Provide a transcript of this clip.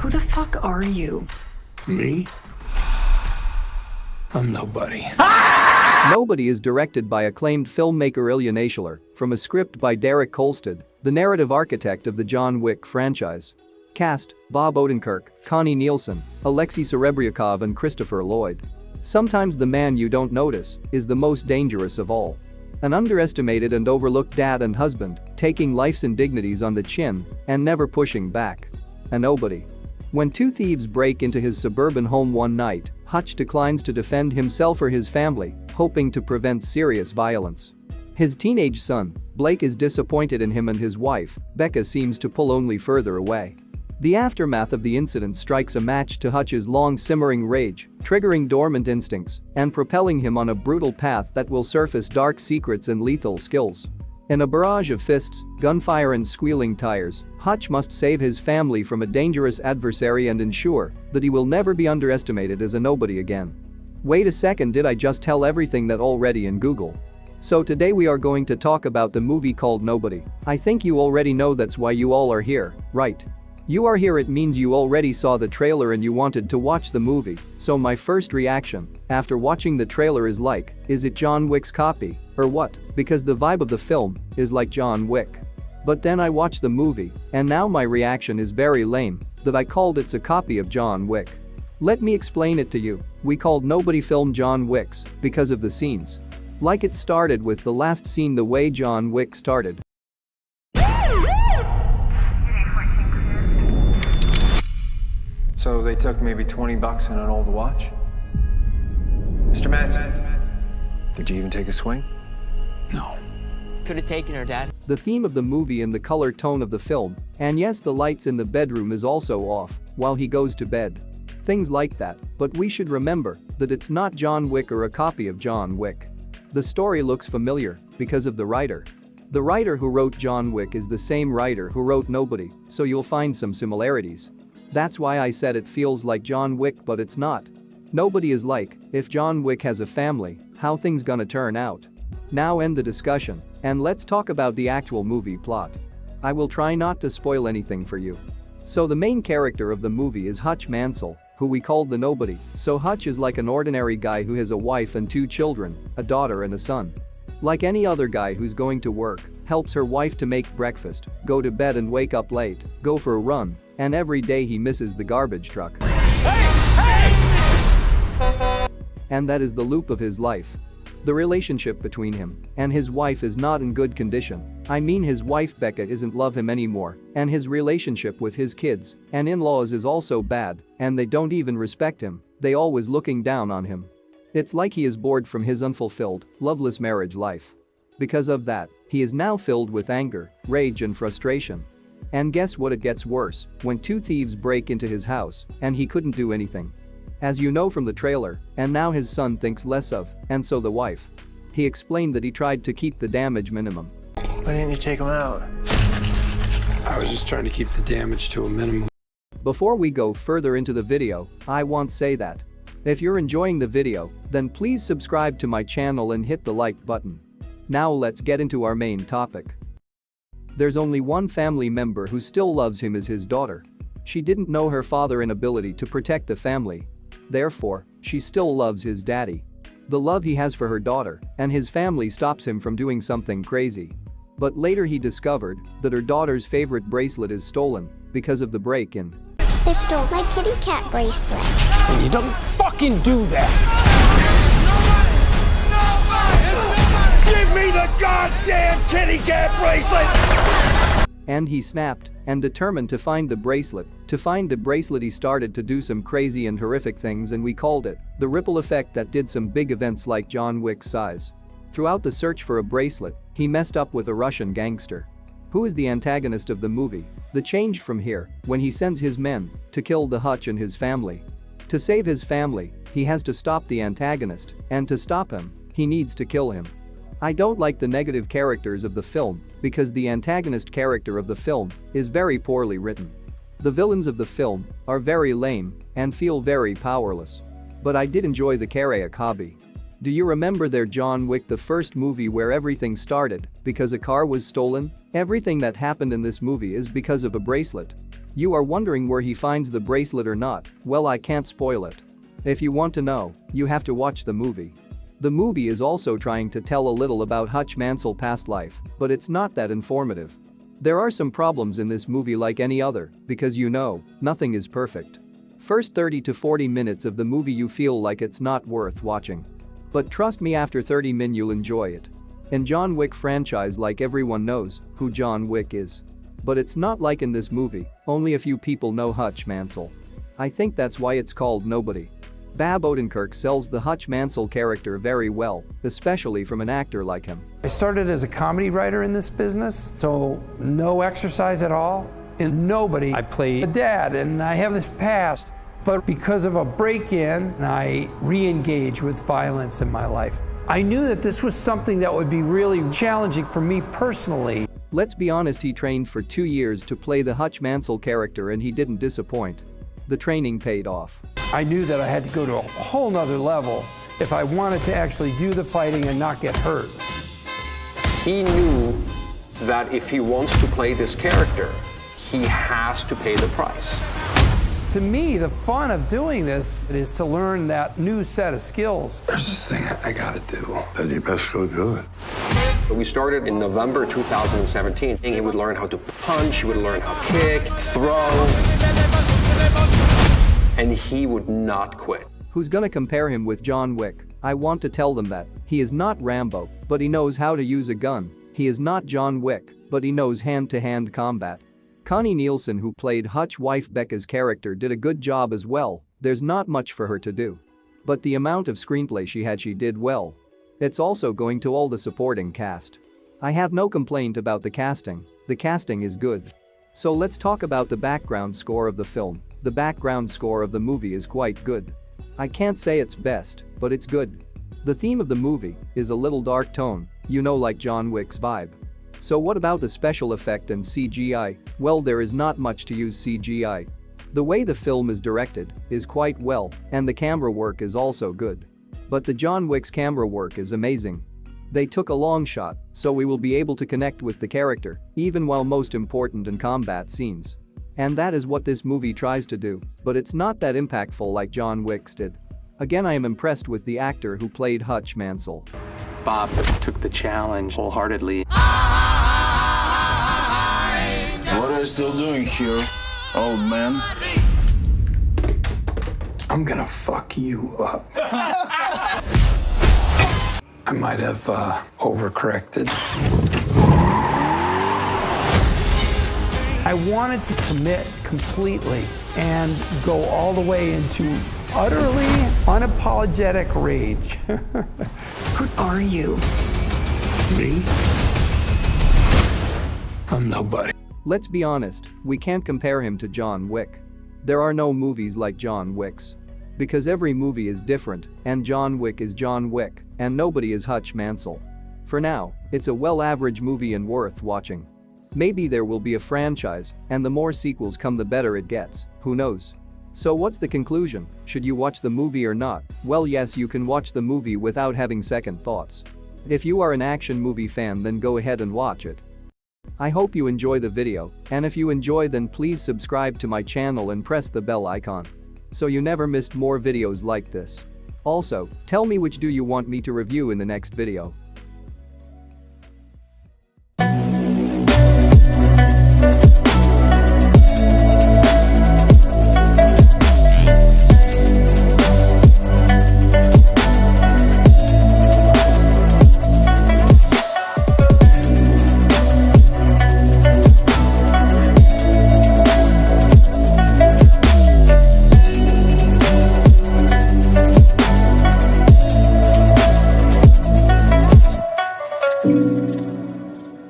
Who the fuck are you? Me? I'm nobody. Nobody is directed by acclaimed filmmaker Ilya Naishuller, from a script by Derek Kolstad, the narrative architect of the John Wick franchise. Cast: Bob Odenkirk, Connie Nielsen, Alexei Serebryakov and Christopher Lloyd. Sometimes the man you don't notice is the most dangerous of all. An underestimated and overlooked dad and husband, taking life's indignities on the chin and never pushing back. A nobody. When two thieves break into his suburban home one night, Hutch declines to defend himself or his family, hoping to prevent serious violence. His teenage son, Blake, is disappointed in him, and his wife, Becca, seems to pull only further away. The aftermath of the incident strikes a match to Hutch's long simmering rage, triggering dormant instincts and propelling him on a brutal path that will surface dark secrets and lethal skills. In a barrage of fists, gunfire and squealing tires, Hutch must save his family from a dangerous adversary and ensure that he will never be underestimated as a nobody again. Wait a second, did I just tell everything that already in Google? So today we are going to talk about the movie called Nobody. I think you already know that's why you all are here, right? You are here, it means you already saw the trailer and you wanted to watch the movie, so my first reaction after watching the trailer is like, is it John Wick's copy, or what? Because the vibe of the film is like John Wick. But then I watched the movie, and now my reaction is very lame, that I called it's a copy of John Wick. Let me explain it to you. We called Nobody film John Wick's because of the scenes. Like it started with the last scene the way John Wick started. So they took maybe $20 and an old watch? Mr. Manson, did you even take a swing? No. Could have taken her, Dad. The theme of the movie and the color tone of the film, and yes, the lights in the bedroom is also off while he goes to bed. Things like that, but we should remember that it's not John Wick or a copy of John Wick. The story looks familiar because of the writer. The writer who wrote John Wick is the same writer who wrote Nobody, so you'll find some similarities. That's why I said it feels like John Wick, but it's not. Nobody is like, if John Wick has a family, how things gonna turn out? Now end the discussion, and let's talk about the actual movie plot. I will try not to spoil anything for you. So the main character of the movie is Hutch Mansell, who we called the Nobody, so Hutch is like an ordinary guy who has a wife and two children, a daughter and a son. Like any other guy who's going to work, helps her wife to make breakfast, go to bed and wake up late, go for a run, and every day he misses the garbage truck. And that is the loop of his life. The relationship between him and his wife is not in good condition. I mean, his wife Becca isn't love him anymore, and his relationship with his kids and in-laws is also bad, and they don't even respect him, they always looking down on him. It's like he is bored from his unfulfilled, loveless marriage life. Because of that, he is now filled with anger, rage and frustration. And guess what, it gets worse when two thieves break into his house and he couldn't do anything. As you know from the trailer, and now his son thinks less of, and so the wife. He explained that he tried to keep the damage minimum. Why didn't you take him out? I was just trying to keep the damage to a minimum. Before we go further into the video, I want to say that if you're enjoying the video, then please subscribe to my channel and hit the like button. Now let's get into our main topic. There's only one family member who still loves him, as his daughter. She didn't know her father's inability to protect the family. Therefore, she still loves his daddy. The love he has for her daughter and his family stops him from doing something crazy. But later he discovered that her daughter's favorite bracelet is stolen because of the break-in. They stole my kitty cat bracelet. And you don't fucking do that! Give me the goddamn kitty cat bracelet! And he snapped and determined to find the bracelet. To find the bracelet, he started to do some crazy and horrific things, and we called it the ripple effect that did some big events like John Wick's size. Throughout the search for a bracelet, he messed up with a Russian gangster who is the antagonist of the movie. The change from here, when he sends his men to kill the Hutch and his family. To save his family, he has to stop the antagonist, and to stop him, he needs to kill him. I don't like the negative characters of the film because the antagonist character of the film is very poorly written. The villains of the film are very lame and feel very powerless. But I did enjoy the karaoke hobby. Do you remember their John Wick, the first movie, where everything started because a car was stolen? Everything that happened in this movie is because of a bracelet. You are wondering where he finds the bracelet or not, well, I can't spoil it. If you want to know, you have to watch the movie. The movie is also trying to tell a little about Hutch Mansell's past life, but it's not that informative. There are some problems in this movie like any other, because nothing is perfect. First 30 to 40 minutes of the movie you feel like it's not worth watching. But trust me, after 30 min you'll enjoy it. In John Wick franchise, like, everyone knows who John Wick is. But it's not like in this movie, only a few people know Hutch Mansell. I think that's why it's called Nobody. Bob Odenkirk sells the Hutch Mansell character very well, especially from an actor like him. I started as a comedy writer in this business, so no exercise at all. In Nobody, I played a dad, and I have this past, but because of a break-in, I re-engage with violence in my life. I knew that this was something that would be really challenging for me personally. Let's be honest, he trained for 2 years to play the Hutch Mansell character and he didn't disappoint. The training paid off. I knew that I had to go to a whole nother level if I wanted to actually do the fighting and not get hurt. He knew that if he wants to play this character, he has to pay the price. To me, the fun of doing this is to learn that new set of skills. There's this thing I gotta do. Then you best go do it. We started in November 2017. He would learn how to punch, he would learn how to kick, throw, and he would not quit. Who's gonna compare him with John Wick? I want to tell them that he is not Rambo, but he knows how to use a gun. He is not John Wick, but he knows hand-to-hand combat. Connie Nielsen, who played Hutch's wife Becca's character, did a good job as well. There's not much for her to do. But the amount of screenplay she did well. It's also going to all the supporting cast. I have no complaint about the casting is good. So let's talk about the background score of the film. The background score of the movie is quite good. I can't say it's best, but it's good. The theme of the movie is a little dark tone, like John Wick's vibe. So what about the special effect and CGI? Well, there is not much to use CGI. The way the film is directed is quite well, and the camera work is also good. But the John Wick's camera work is amazing. They took a long shot, so we will be able to connect with the character, even while most important in combat scenes. And that is what this movie tries to do, but it's not that impactful like John Wick's did. Again, I am impressed with the actor who played Hutch Mansell. Bob took the challenge wholeheartedly. What are you still doing here, old man? I'm gonna fuck you up. I might have overcorrected. I wanted to commit completely and go all the way into utterly unapologetic rage. Who are you? Me? I'm nobody. Let's be honest, we can't compare him to John Wick. There are no movies like John Wick's. Because every movie is different, and John Wick is John Wick, and Nobody is Hutch Mansell. For now, it's a well-average movie and worth watching. Maybe there will be a franchise, and the more sequels come the better it gets, who knows? So what's the conclusion? Should you watch the movie or not? Well, yes, you can watch the movie without having second thoughts. If you are an action movie fan, then go ahead and watch it. I hope you enjoy the video, and if you enjoy, then please subscribe to my channel and press the bell icon, so you never missed more videos like this. Also, tell me which do you want me to review in the next video.